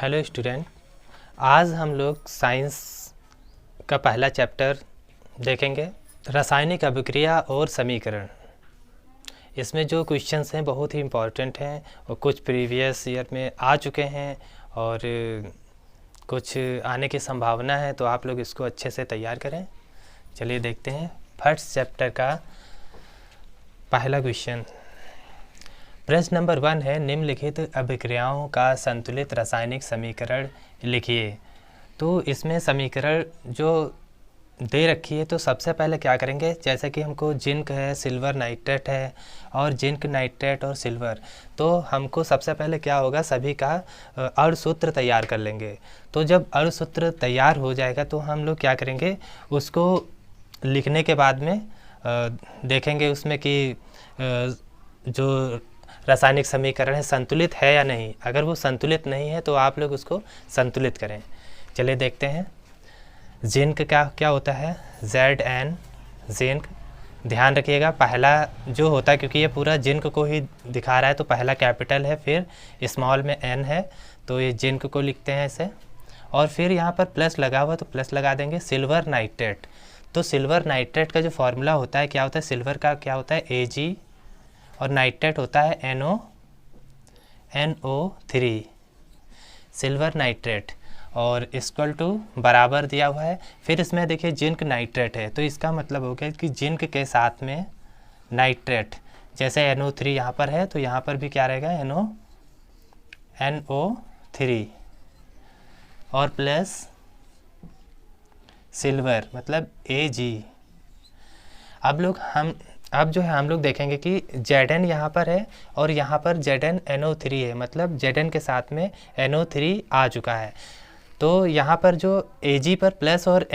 Hello student, आज हम लोग साइंस का पहला चैप्टर देखेंगे, रासायनिक अभिक्रिया और समीकरण। इसमें जो क्वेश्चंस हैं बहुत ही इम्पोर्टेंट हैं और कुछ प्रीवियस ईयर में आ चुके हैं और कुछ आने की संभावना है, तो आप लोग इसको अच्छे से तैयार करें। चलिए देखते हैं फर्स्ट चैप्टर का पहला क्वेश्चन। प्रश्न नंबर 1 है, निम्नलिखित अभिक्रियाओं का संतुलित रासायनिक समीकरण लिखिए। तो इसमें समीकरण जो दे रखी है, तो सबसे पहले क्या करेंगे, जैसे कि हमको जिंक है, सिल्वर नाइट्रेट है और जिंक नाइट्रेट और सिल्वर, तो हमको सबसे पहले क्या होगा, सभी का अणुसूत्र तैयार कर लेंगे। तो जब अणुसूत्र तैयार हो जाएगा तो हम लोग क्या करेंगे, उसको लिखने के बाद में देखेंगे उसमें कि जो रासायनिक समीकरण है संतुलित है या नहीं। अगर वो संतुलित नहीं है तो आप लोग उसको संतुलित करें। चलिए देखते हैं। जिंक का क्या होता है, Zn जिंक। ध्यान रखिएगा पहला जो होता है, क्योंकि ये पूरा जिंक को ही दिखा रहा है, तो पहला कैपिटल है, फिर स्मॉल में n है, तो ये जिंक को लिखते हैं ऐसे। और फिर यहाँ पर प्लस लगा हुआ तो प्लस लगा देंगे। सिल्वर नाइट्रेट, तो सिल्वर नाइट्रेट का जो फॉर्मूला होता है क्या होता है, सिल्वर का क्या होता है Ag और नाइट्रेट होता है NO3, सिल्वर नाइट्रेट, और इक्वल टू बराबर दिया हुआ है। फिर इसमें देखिए जिंक नाइट्रेट है, तो इसका मतलब हो गया कि जिंक के साथ में नाइट्रेट, जैसे NO3 यहाँ पर है तो यहाँ पर भी क्या रहेगा, NO3 और प्लस सिल्वर मतलब Ag। अब जो है हम लोग देखेंगे कि Zn यहाँ पर है और यहाँ पर ZnNO3 है, मतलब Zn के साथ में NO3 आ चुका है। तो यहाँ पर जो Ag पर प्लस और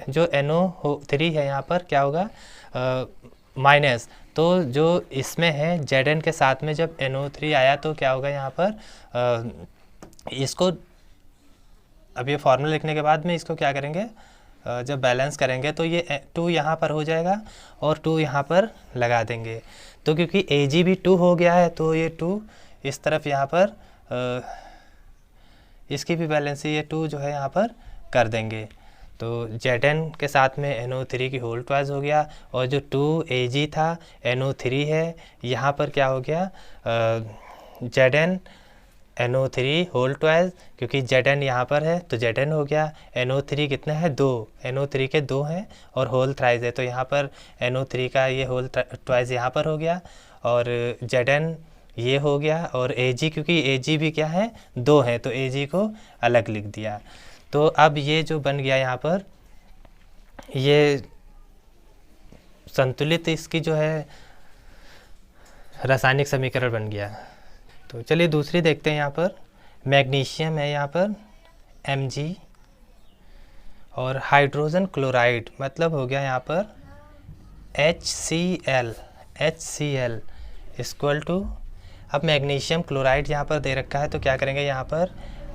जो NO3 है यहाँ पर क्या होगा, माइनस। तो जो इसमें है Zn के साथ में जब NO3 आया तो क्या होगा यहाँ पर, इसको अब ये फार्मूला लिखने के बाद में इसको क्या करेंगे, जब बैलेंस करेंगे तो ये 2 यहाँ पर हो जाएगा और 2 यहाँ पर लगा देंगे। तो क्योंकि Ag भी 2 हो गया है तो ये 2 इस तरफ यहाँ पर इसकी भी बैलेंस ये 2 जो है यहाँ पर कर देंगे। तो Zn के साथ में NO3 की होल ट्वाइस हो गया, और जो 2 Ag था NO3 है, यहाँ पर क्या हो गया, Zn NO3 होल ट्वाइस, क्योंकि Zn यहाँ पर है तो Zn हो गया। NO3 कितना है, 2, NO3 के 2 हैं और होल थ्राइस है, तो यहाँ पर NO3 का ये होल ट्वाइस यहाँ पर हो गया और Zn ये हो गया, और Ag क्योंकि Ag भी क्या है, 2 है, तो Ag को अलग लिख दिया। तो अब ये जो बन गया यहाँ पर, ये संतुलित इसकी जो है रासायनिक समीकरण बन गया। तो चलिए दूसरी देखते हैं। यहाँ पर मैग्नीशियम है, यहाँ पर Mg, और हाइड्रोजन क्लोराइड मतलब हो गया यहाँ पर HCl इक्वल टू, अब मैग्नीशियम क्लोराइड यहाँ पर दे रखा है तो क्या करेंगे, यहाँ पर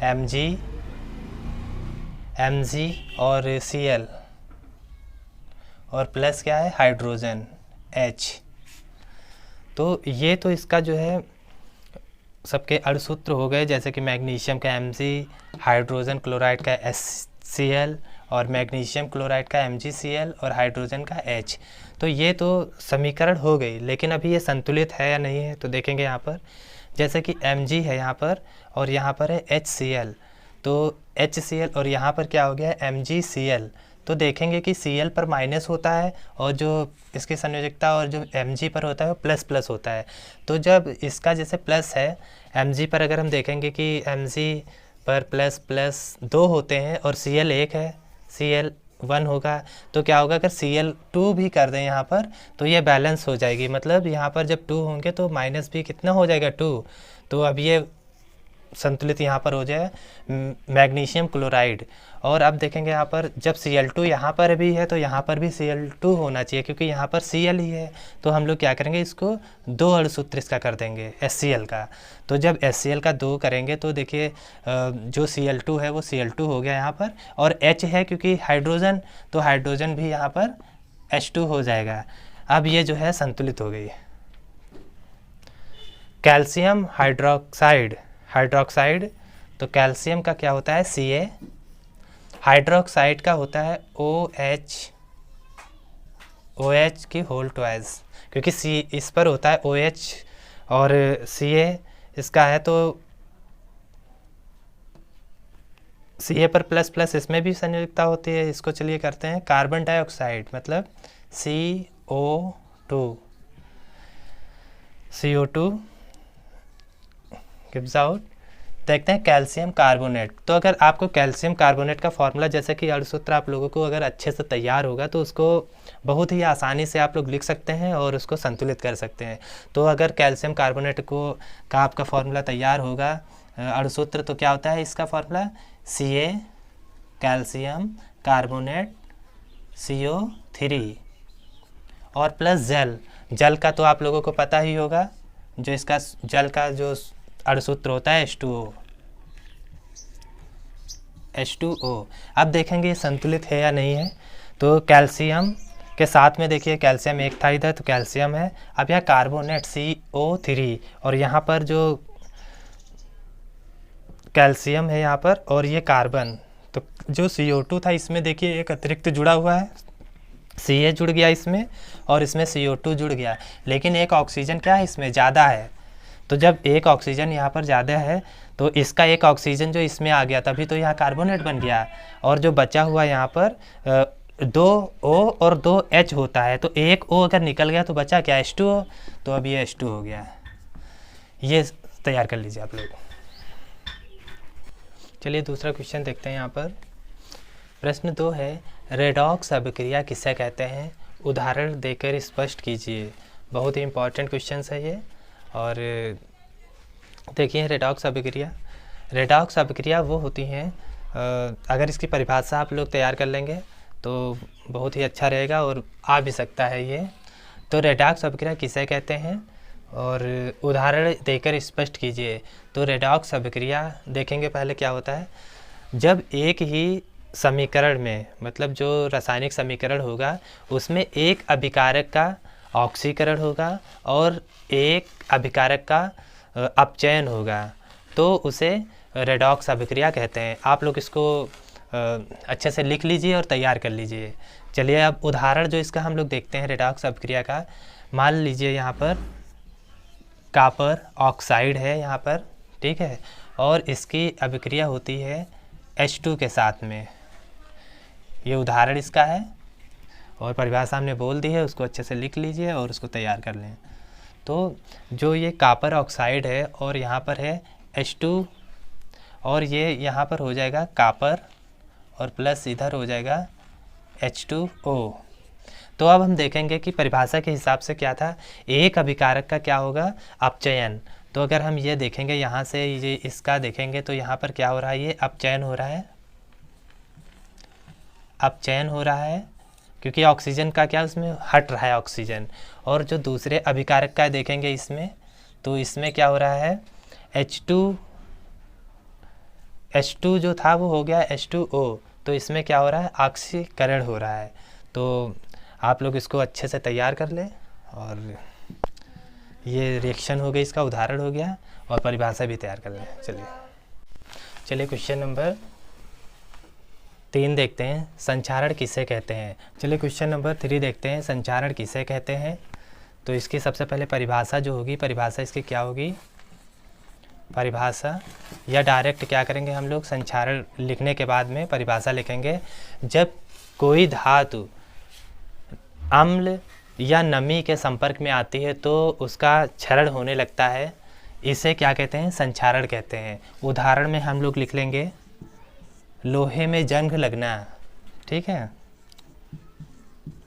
Mg और Cl और प्लस क्या है, हाइड्रोजन H। तो ये तो इसका जो है सबके अणुसूत्र हो गए, जैसे कि मैग्नीशियम का Mg, हाइड्रोजन क्लोराइड का HCl और मैग्नीशियम क्लोराइड का MgCl और हाइड्रोजन का H। तो ये तो समीकरण हो गई, लेकिन अभी ये संतुलित है या नहीं है तो देखेंगे। यहाँ पर जैसे कि Mg है यहाँ पर और यहाँ पर है HCl, तो HCl और यहाँ पर क्या हो गया है, MgCl। तो देखेंगे कि Cl पर माइनस होता है और जो इसकी संयोजकता और जो Mg पर होता है वो प्लस प्लस होता है। तो जब इसका जैसे प्लस है Mg पर, अगर हम देखेंगे कि Mg पर प्लस प्लस 2 होते हैं और Cl 1 है, Cl 1 होगा, तो क्या होगा, अगर Cl 2 भी कर दें यहाँ पर तो ये बैलेंस हो जाएगी। मतलब यहाँ पर जब 2 होंगे तो माइनस भी कितना हो जाएगा, 2। तो अब ये संतुलित यहाँ पर हो जाए मैग्नीशियम क्लोराइड। और अब देखेंगे यहाँ पर जब Cl2 यहाँ पर भी है तो यहाँ पर भी Cl2 होना चाहिए, क्योंकि यहाँ पर Cl ही है, तो हम लोग क्या करेंगे, इसको 2 अणुसूत्र इसका कर देंगे HCl का। तो जब HCl का 2 करेंगे तो देखिए जो Cl2 है वो Cl2 हो गया यहाँ पर, और H है क्योंकि हाइड्रोजन, तो हाइड्रोजन भी यहाँ पर H2 हो जाएगा। अब ये जो है संतुलित हो गई। कैल्शियम हाइड्रोक्साइड तो कैल्शियम का क्या होता है Ca, हाइड्रोक्साइड का होता है OH की होल ट्वाइस, क्योंकि C इस पर होता है OH और Ca इसका है, तो Ca पर प्लस प्लस इसमें भी संयोजकता होती है। इसको चलिए करते हैं कार्बन डाइऑक्साइड, मतलब CO2 गिव्स आउट। देखते हैं कैल्शियम कार्बोनेट। तो अगर आपको कैल्शियम कार्बोनेट का फॉर्मूला, जैसे कि अणुसूत्र आप लोगों को अगर अच्छे से तैयार होगा तो उसको बहुत ही आसानी से आप लोग लिख सकते हैं और उसको संतुलित कर सकते हैं। तो अगर कैल्शियम कार्बोनेट का आपका फॉर्मूला तैयार होगा अणुसूत्र, तो क्या होता है इसका formula Ca calcium carbonate CO3 और प्लस जल का तो आप लोगों को पता ही होगा, जो इसका जल का जो अणुसूत्र होता है H2O। अब देखेंगे ये संतुलित है या नहीं है। तो कैल्शियम के साथ में देखिए कैल्शियम एक था इधर, तो कैल्शियम है। अब यहाँ कार्बोनेट CO3 और यहाँ पर जो कैल्शियम है यहाँ पर और ये कार्बन, तो जो CO2 था इसमें देखिए एक अतिरिक्त जुड़ा हुआ है, Ca जुड़ गया इसमें और इसमें CO2 जुड़ गया, लेकिन एक ऑक्सीजन क्या है इसमें ज़्यादा है। तो जब एक ऑक्सीजन यहाँ पर ज़्यादा है तो इसका एक ऑक्सीजन जो इसमें आ गया, तभी तो यहाँ कार्बोनेट बन गया। और जो बचा हुआ यहाँ पर 2 O और 2 H होता है, तो एक O अगर निकल गया तो बचा क्या H2O, तो अब ये H2 हो गया। ये तैयार कर लीजिए आप लोग। चलिए दूसरा क्वेश्चन देखते हैं। यहाँ पर प्रश्न 2 है, रेडॉक्स अभिक्रिया किसे कहते हैं, उदाहरण देकर स्पष्ट कीजिए। बहुत ही इंपॉर्टेंट क्वेश्चन है ये। और देखिए रेडॉक्स अभिक्रिया वो होती हैं, अगर इसकी परिभाषा आप लोग तैयार कर लेंगे तो बहुत ही अच्छा रहेगा और आ भी सकता है ये। तो रेडॉक्स अभिक्रिया किसे कहते हैं और उदाहरण देकर स्पष्ट कीजिए। तो रेडॉक्स अभिक्रिया देखेंगे पहले क्या होता है। जब एक ही समीकरण में, मतलब जो रासायनिक समीकरण होगा उसमें एक अभिकारक का ऑक्सीकरण होगा और एक अभिकारक का अपचयन होगा, तो उसे रेडॉक्स अभिक्रिया कहते हैं। आप लोग इसको अच्छे से लिख लीजिए और तैयार कर लीजिए। चलिए अब उदाहरण जो इसका हम लोग देखते हैं रेडॉक्स अभिक्रिया का। मान लीजिए यहाँ पर कॉपर ऑक्साइड है यहाँ पर, ठीक है, और इसकी अभिक्रिया होती है H2 के साथ में। ये उदाहरण इसका है और परिभाषा हमने बोल दी है, उसको अच्छे से लिख लीजिए और उसको तैयार कर लें। तो जो ये कॉपर ऑक्साइड है और यहाँ पर है H2 और ये यहाँ पर हो जाएगा कॉपर और प्लस इधर हो जाएगा H2O। तो अब हम देखेंगे कि परिभाषा के हिसाब से क्या था, एक अभिकारक का क्या होगा अपचयन। तो अगर हम ये देखेंगे यहाँ से ये इसका देखेंगे तो यहाँ पर क्या हो रहा है, ये अपचयन हो रहा है, क्योंकि ऑक्सीजन का क्या उसमें हट रहा है ऑक्सीजन। और जो दूसरे अभिकारक का देखेंगे इसमें, तो इसमें क्या हो रहा है H2 जो था वो हो गया H2O, तो इसमें क्या हो रहा है ऑक्सीकरण हो रहा है। तो आप लोग इसको अच्छे से तैयार कर लें और ये रिएक्शन हो गई, इसका उदाहरण हो गया और परिभाषा भी तैयार कर लें। चलिए क्वेश्चन नंबर 3 देखते हैं, संचारण किसे कहते हैं। चलिए क्वेश्चन नंबर 3 देखते हैं, संचारण किसे कहते हैं। तो इसकी सबसे पहले परिभाषा जो होगी, परिभाषा इसकी क्या होगी, परिभाषा या डायरेक्ट क्या करेंगे हम लोग, संचारण लिखने के बाद में परिभाषा लिखेंगे। जब कोई धातु अम्ल या नमी के संपर्क में आती है तो उसका क्षरण होने लगता है, इसे क्या कहते हैं, संचारण कहते हैं। उदाहरण में हम लोग लिख लेंगे लोहे में जंग लगना, ठीक है,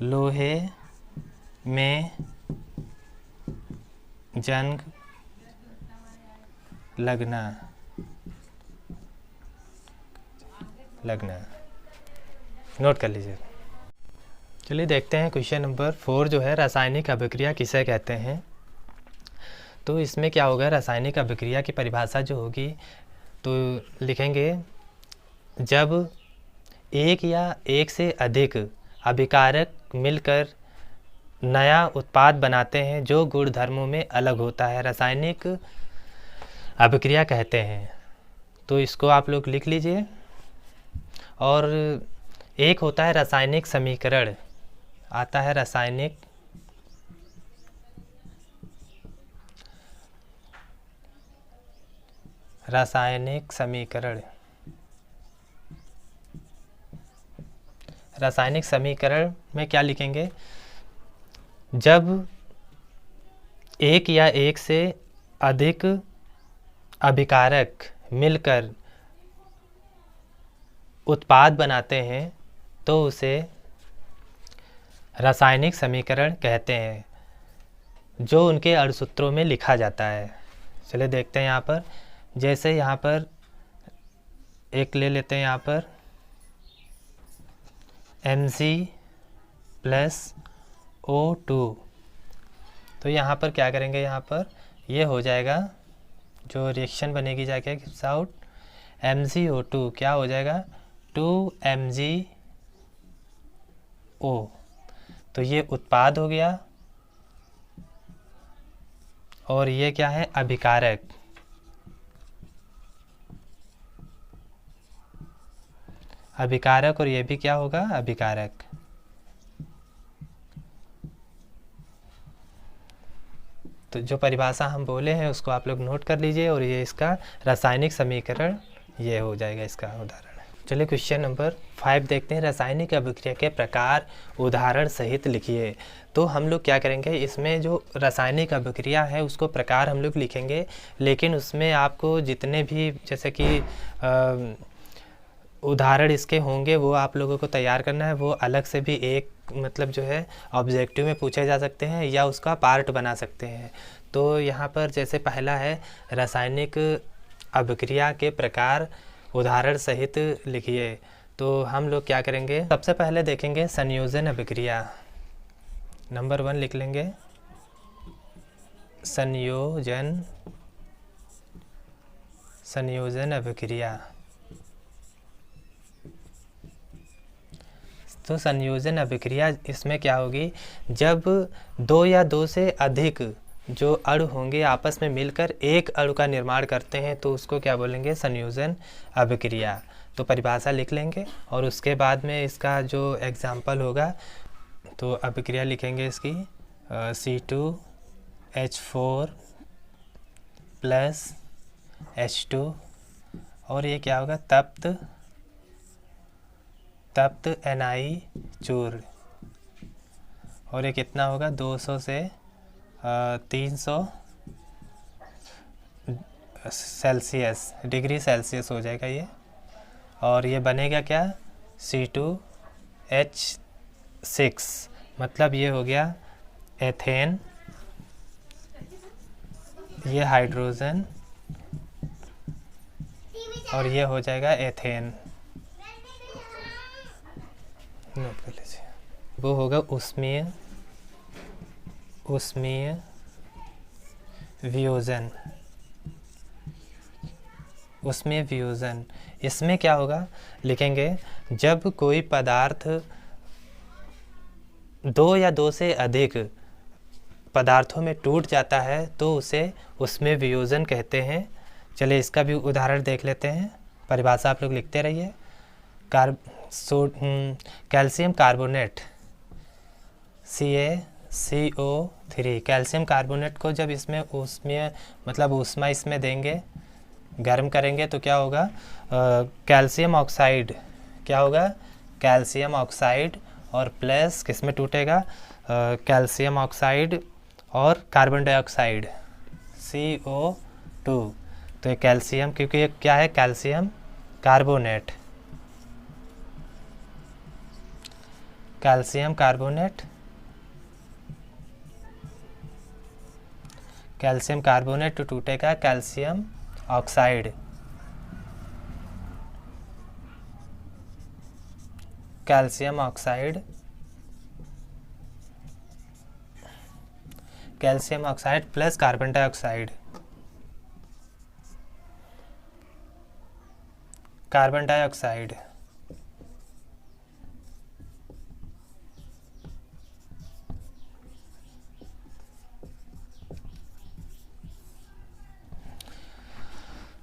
लोहे में जंग लगना, नोट कर लीजिए। चलिए देखते हैं क्वेश्चन नंबर 4 जो है, रासायनिक अभिक्रिया किसे कहते हैं। तो इसमें क्या होगा, रासायनिक अभिक्रिया की परिभाषा जो होगी तो लिखेंगे जब एक या एक से अधिक अभिकारक मिलकर नया उत्पाद बनाते हैं जो गुण धर्मों में अलग होता है, रासायनिक अभिक्रिया कहते हैं। तो इसको आप लोग लिख लीजिए। और एक होता है रासायनिक समीकरण, आता है रासायनिक समीकरण। रासायनिक समीकरण में क्या लिखेंगे? जब एक या एक से अधिक अभिकारक मिलकर उत्पाद बनाते हैं तो उसे रासायनिक समीकरण कहते हैं, जो उनके अणुसूत्रों में लिखा जाता है। चलिए देखते हैं यहाँ पर। जैसे यहाँ पर एक ले लेते हैं, यहाँ पर Mg+O2। तो यहाँ पर क्या करेंगे, यहाँ पर ये हो जाएगा, जो रिएक्शन बनेगी जाके गिव्स आउट MgO2 क्या हो जाएगा 2MgO। तो ये उत्पाद हो गया, और ये क्या है, अभिकारक। अभिकारक, और ये भी क्या होगा, अभिकारक। तो जो परिभाषा हम बोले हैं उसको आप लोग नोट कर लीजिए, और ये इसका रासायनिक समीकरण ये हो जाएगा इसका उदाहरण। चलिए क्वेश्चन नंबर 5 देखते हैं। रासायनिक अभिक्रिया के प्रकार उदाहरण सहित लिखिए। तो हम लोग क्या करेंगे, इसमें जो रासायनिक अभिक्रिया है उसको प्रकार हम लोग लिखेंगे, लेकिन उसमें आपको जितने भी जैसे कि उदाहरण इसके होंगे वो आप लोगों को तैयार करना है। वो अलग से भी एक मतलब जो है ऑब्जेक्टिव में पूछे जा सकते हैं या उसका पार्ट बना सकते हैं। तो यहाँ पर जैसे पहला है रासायनिक अभिक्रिया के प्रकार उदाहरण सहित लिखिए। तो हम लोग क्या करेंगे, सबसे पहले देखेंगे संयोजन अभिक्रिया। नंबर 1 लिख लेंगे, संयोजन अभिक्रिया। तो संयोजन अभिक्रिया इसमें क्या होगी, जब 2 या 2 से अधिक जो अणु होंगे आपस में मिलकर एक अणु का निर्माण करते हैं तो उसको क्या बोलेंगे, संयोजन अभिक्रिया। तो परिभाषा लिख लेंगे और उसके बाद में इसका जो एग्जाम्पल होगा तो अभिक्रिया लिखेंगे इसकी C2H4 + H2, और ये क्या होगा, तप्त NI चूर्ण, और ये कितना होगा 200 से 300 डिग्री सेल्सियस हो जाएगा ये। और ये बनेगा क्या, C2H6, मतलब ये हो गया एथेन, ये हाइड्रोजन, और ये हो जाएगा एथेन। नोट कर लीजिए, वो होगा उष्मीय वियोजन। इसमें क्या होगा, लिखेंगे जब कोई पदार्थ 2 या 2 से अधिक पदार्थों में टूट जाता है तो उसे उष्मीय वियोजन कहते हैं। चलिए इसका भी उदाहरण देख लेते हैं। परिभाषा आप लोग लिखते रहिए। Calcium carbonate CaCO3, calcium carbonate को जब इसमें उष्मीय मतलब ऊष्मा इसमें देंगे, गर्म करेंगे तो क्या होगा, कैल्शियम ऑक्साइड, क्या होगा, कैल्शियम ऑक्साइड, और प्लस किस में टूटेगा, कैल्शियम ऑक्साइड और कार्बन डाइऑक्साइड CO2। तो ये कैल्शियम, क्योंकि ये क्या है, कैल्शियम कार्बोनेट, कैल्शियम कार्बोनेट तो टूटेगा calcium oxide, calcium oxide plus carbon dioxide,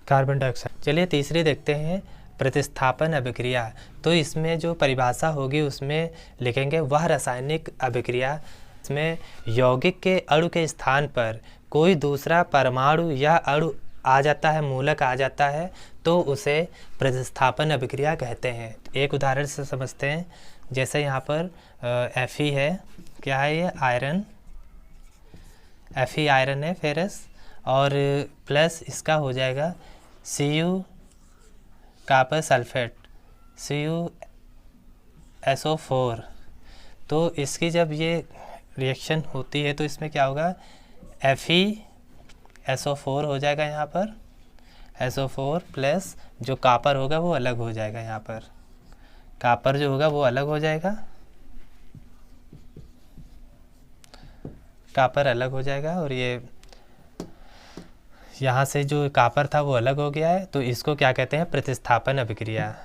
carbon dioxide. चलिए तीसरी देखते हैं, प्रतिस्थापन अभिक्रिया। तो इसमें जो परिभाषा होगी उसमें लिखेंगे वह रासायनिक अभिक्रिया इसमें यौगिक के अणु के स्थान पर कोई दूसरा परमाणु या अणु आ जाता है, मूलक आ जाता है, तो उसे प्रतिस्थापन अभिक्रिया कहते हैं। एक उदाहरण से समझते हैं, जैसे यहाँ पर Fe है, क्या है ये, आयरन, Fe आयरन है, फेरस, और प्लस इसका हो जाएगा Cu कॉपर सल्फेट, CuSO4। तो इसकी जब ये रिएक्शन होती है तो इसमें क्या होगा, FeSO4 हो जाएगा, यहाँ पर SO4 प्लस जो कॉपर होगा वो अलग हो जाएगा, यहाँ पर कॉपर जो होगा वो अलग हो जाएगा, कॉपर अलग हो जाएगा, और ये यहाँ से जो कॉपर था वो अलग हो गया है। तो इसको क्या कहते हैं, प्रतिस्थापन अभिक्रिया,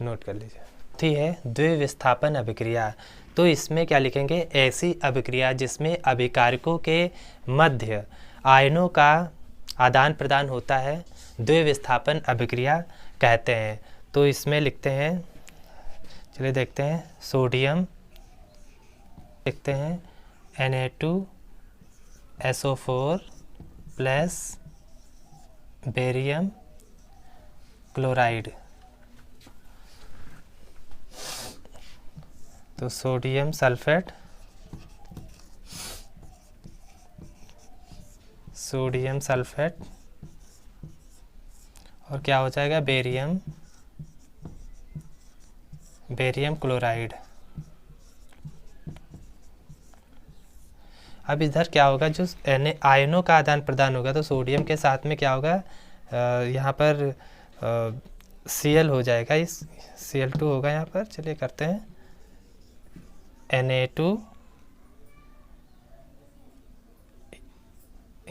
नोट कर लीजिए। ठीक है, द्विविस्थापन अभिक्रिया। तो इसमें क्या लिखेंगे, ऐसी अभिक्रिया जिसमें अभिकारकों के मध्य आयनों का आदान प्रदान होता है, द्विविस्थापन अभिक्रिया कहते हैं। तो इसमें लिखते हैं, चलिए देखते हैं, सोडियम लिखते हैं Na2SO4 प्लस बेरियम क्लोराइड। तो सोडियम सल्फेट, सोडियम सल्फेट, और क्या हो जाएगा, बेरियम, बेरियम क्लोराइड। अब इधर क्या होगा, जो आयनों का आदान प्रदान होगा, तो सोडियम के साथ में क्या होगा, यहाँ पर Cl हो जाएगा, इस Cl2 होगा यहाँ पर। चलिए करते हैं, Na2,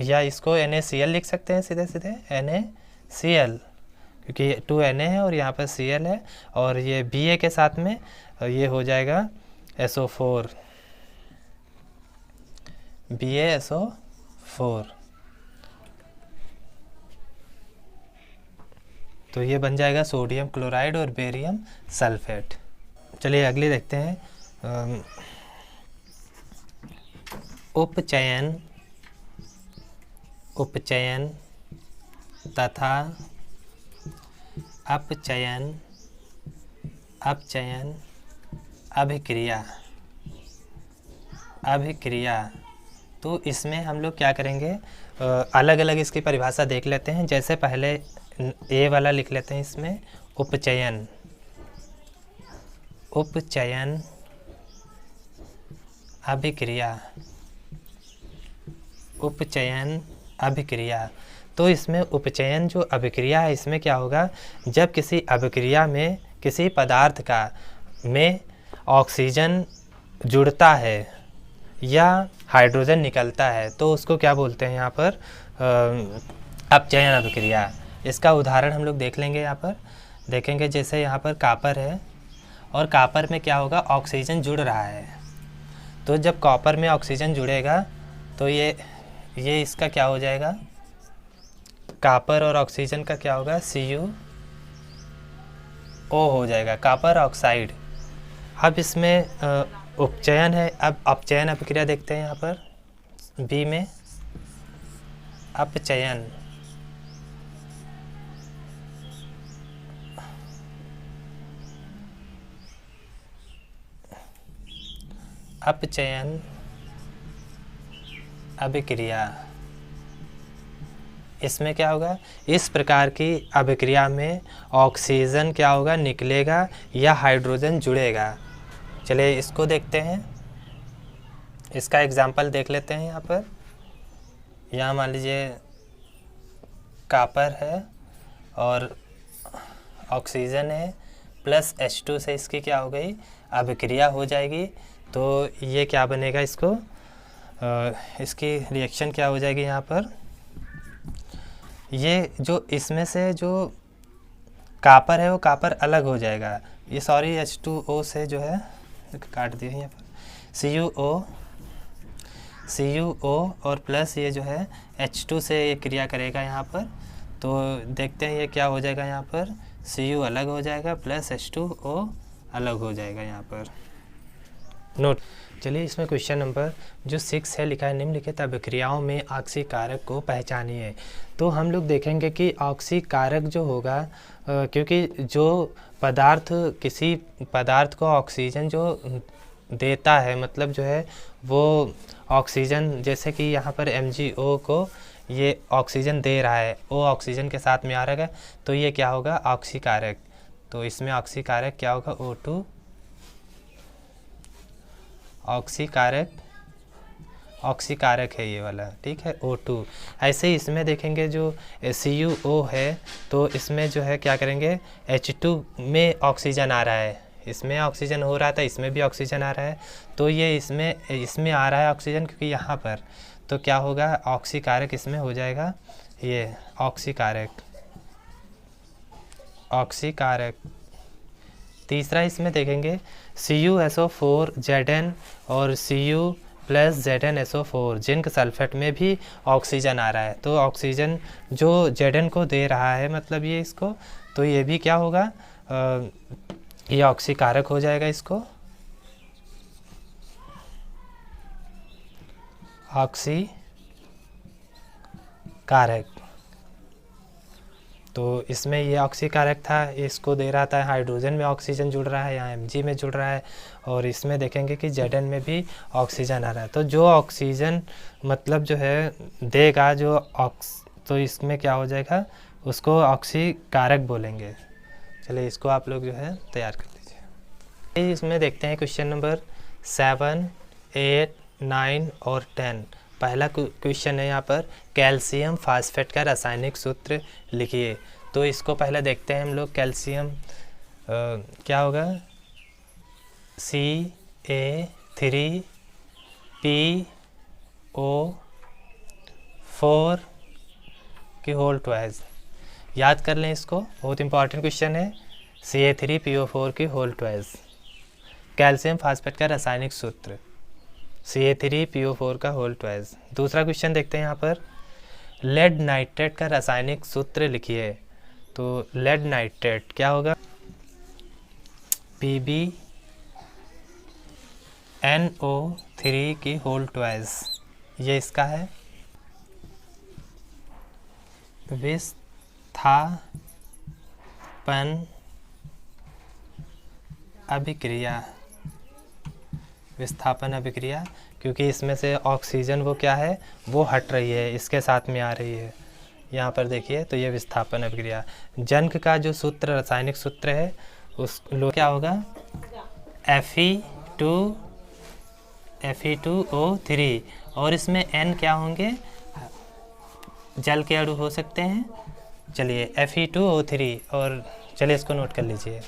या इसको NaCl लिख सकते हैं सीधे सीधे, NaCl, क्योंकि 2 Na है और यहाँ पर Cl है, और ये Ba के साथ में ये हो जाएगा SO4, BaSO4। तो ये बन जाएगा सोडियम क्लोराइड और बेरियम सल्फेट। चलिए अगली देखते हैं, उपचयन, उपचयन तथा अपचयन, अपचयन अभिक्रिया, अभिक्रिया। तो इसमें हम लोग क्या करेंगे, अलग अलग इसकी परिभाषा देख लेते हैं। जैसे पहले ए वाला लिख लेते हैं, इसमें उपचयन, उपचयन अभिक्रिया, उपचयन अभिक्रिया। तो इसमें उपचयन जो अभिक्रिया है, इसमें क्या होगा, जब किसी अभिक्रिया में किसी पदार्थ का में ऑक्सीजन जुड़ता है या हाइड्रोजन निकलता है, तो उसको क्या बोलते हैं यहाँ पर, अपचयन अभिक्रिया। इसका उदाहरण हम लोग देख लेंगे, यहाँ पर देखेंगे, जैसे यहाँ पर कॉपर है और कॉपर में क्या होगा, ऑक्सीजन जुड़ रहा है। तो जब कॉपर में ऑक्सीजन जुड़ेगा तो ये इसका क्या हो जाएगा, कॉपर और ऑक्सीजन का क्या होगा, CuO हो जाएगा, कॉपर ऑक्साइड। अब इसमें उपचयन है। अब अपचयन अभिक्रिया देखते हैं, यहाँ पर बी में अपचयन, अपचयन अभिक्रिया। इसमें क्या होगा, इस प्रकार की अभिक्रिया में ऑक्सीजन क्या होगा, निकलेगा या हाइड्रोजन जुड़ेगा। चलिए इसको देखते हैं, इसका एग्जाम्पल देख लेते हैं। यहाँ पर, यहाँ मान लीजिए कॉपर है और ऑक्सीजन है प्लस H2 से इसकी क्या हो गई, अभिक्रिया हो जाएगी। तो ये क्या बनेगा, इसको इसकी रिएक्शन क्या हो जाएगी, यहाँ पर ये जो इसमें से जो कॉपर है वो कॉपर अलग हो जाएगा, ये सॉरी H2O से जो है काट दिए यहाँ पर, CuO और प्लस ये जो है H2 से ये क्रिया करेगा यहाँ पर। तो देखते हैं ये क्या हो जाएगा यहाँ पर, Cu अलग हो जाएगा प्लस H2O अलग हो जाएगा यहाँ पर। नोट। चलिए इसमें क्वेश्चन नंबर जो 6 है लिखा है, निम्नलिखित अभिक्रियाओं में ऑक्सीकारक को पहचानिए। तो हम लोग देखेंगे कि ऑक्सीकारक जो होगा, क्योंकि जो पदार्थ किसी पदार्थ को ऑक्सीजन जो देता है, मतलब जो है वो ऑक्सीजन, जैसे कि यहाँ पर MgO को ये ऑक्सीजन दे रहा है, वो ऑक्सीजन के साथ में आ रहा है, तो ये क्या होगा, ऑक्सीकारक। तो इसमें ऑक्सीकारक क्या होगा, O2 ऑक्सीकारक है ये वाला, ठीक है, O2। ऐसे ही इसमें देखेंगे जो CuO है, तो इसमें जो है क्या करेंगे, H2 में ऑक्सीजन आ रहा है, इसमें ऑक्सीजन हो रहा था, इसमें भी ऑक्सीजन आ रहा है, तो ये इसमें आ रहा है ऑक्सीजन क्योंकि यहाँ पर, तो क्या होगा, ऑक्सीकारक इसमें हो जाएगा, ये ऑक्सीकारक। तीसरा इसमें देखेंगे CuSO4 Zn और Cu plus ZnSO4 zinc sulphate में भी ऑक्सीजन आ रहा है, तो ऑक्सीजन जो Zn को दे रहा है, मतलब ये इसको, तो ये भी क्या होगा, ये ऑक्सीकारक हो जाएगा, इसको ऑक्सीकारक। तो इसमें ये ऑक्सीकारक था, इसको दे रहा था, हाइड्रोजन में ऑक्सीजन जुड़ रहा है, यहाँ Mg में जुड़ रहा है, और इसमें देखेंगे कि Zn में भी ऑक्सीजन आ रहा है। तो जो ऑक्सीजन मतलब जो है देगा जो तो इसमें क्या हो जाएगा, उसको ऑक्सीकारक बोलेंगे। चलिए इसको आप लोग जो है तैयार कर लीजिए। इसमें देखते हैं क्वेश्चन नंबर 7, 8, 9 और 10। पहला क्वेश्चन है यहाँ पर, कैल्शियम फास्फेट का रासायनिक सूत्र लिखिए। तो इसको पहले देखते हैं हम लोग। कैल्शियम क्या होगा, Ca3PO4 की होल ट्वाइस। याद कर लें इसको, बहुत इंपॉर्टेंट क्वेश्चन है, Ca3PO4 की होल ट्वाइस। कैल्शियम फास्फेट का रासायनिक सूत्र Ca3PO4 का होल ट्वाइस। दूसरा क्वेश्चन देखते हैं यहाँ पर, लेड नाइट्रेट का रासायनिक सूत्र लिखिए। तो लेड नाइट्रेट क्या होगा, PbNO3 की होल ट्वाइस, ये इसका है। विस्थापन अभिक्रिया, क्योंकि इसमें से ऑक्सीजन वो क्या है, वो हट रही है, इसके साथ में आ रही है, यहाँ पर देखिए। तो ये विस्थापन अभिक्रिया। जंक का जो सूत्र, रासायनिक सूत्र है, उस लो क्या होगा, Fe2O3, और इसमें N क्या होंगे, जल के अणु हो सकते हैं। चलिए Fe2O3, और चलिए इसको नोट कर लीजिए।